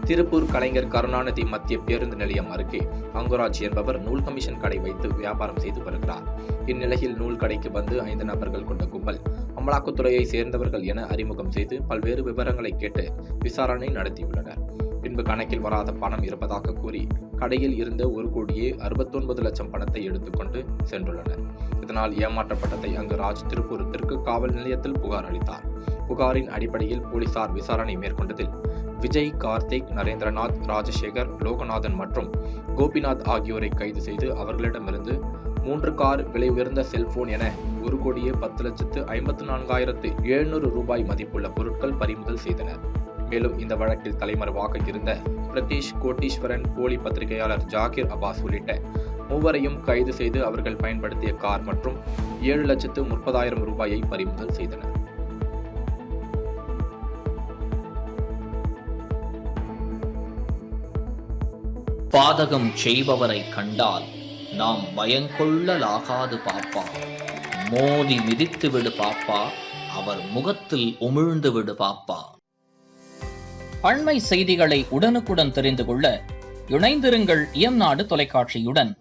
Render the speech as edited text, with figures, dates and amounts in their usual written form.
திருப்பூர் கலைஞர் கருணாநிதி மத்திய பேருந்து நிலையம் அருகே அங்குராஜ் என்பவர் நூல் கமிஷன் கடை வைத்து வியாபாரம் செய்து வருகிறார். இந்நிலையில் நூல் கடைக்கு வந்து 5 நபர்கள் கொண்ட கும்பல் அமலாக்கத்துறையை சேர்ந்தவர்கள் என அறிமுகம் செய்து பல்வேறு விவரங்களை கேட்டு விசாரணை நடத்தியுள்ளனர். பின்பு கணக்கில் வராத பணம் இருப்பதாக கூறி கடையில் இருந்த 1,69,00,000 பணத்தை எடுத்துக்கொண்டு சென்றுள்ளனர். இதனால் ஏமாற்றப்பட்டதை அங்குராஜ் திருப்பூர் தெற்கு காவல் நிலையத்தில் புகார் அளித்தார். புகாரின் அடிப்படையில் போலீசார் விசாரணை மேற்கொண்டதில் விஜய், கார்த்திக், நரேந்திரநாத், ராஜசேகர், லோகநாதன் மற்றும் கோபிநாத் ஆகியோரை கைது செய்து அவர்களிடமிருந்து 3 கார், விலை உயர்ந்த செல்போன் என 1,10,54,700 ரூபாய் மதிப்புள்ள பொருட்கள் பறிமுதல் செய்தனர். மேலும் இந்த வழக்கில் தலைமறைவாக இருந்த பிரதீஷ் கோட்டீஸ்வரன், போலி பத்திரிகையாளர் ஜாகிர் அப்பாஸ் உள்ளிட்ட 3வரையும் கைது செய்து அவர்கள் பயன்படுத்திய கார் மற்றும் 7,30,000 ரூபாயை பறிமுதல் செய்தனர். பாதகம் செய்பவரை கண்டால் நாம் பயங்கொள்ளலாகாது பாப்பா. மோதி மிதித்து விடு பாப்பா, அவர் முகத்தில் உமிழ்ந்து விடு பாப்பா. அண்மை செய்திகளை உடனுக்குடன் தெரிந்து கொள்ள இணைந்திருங்கள் இயம்நாடு தொலைக்காட்சியுடன்.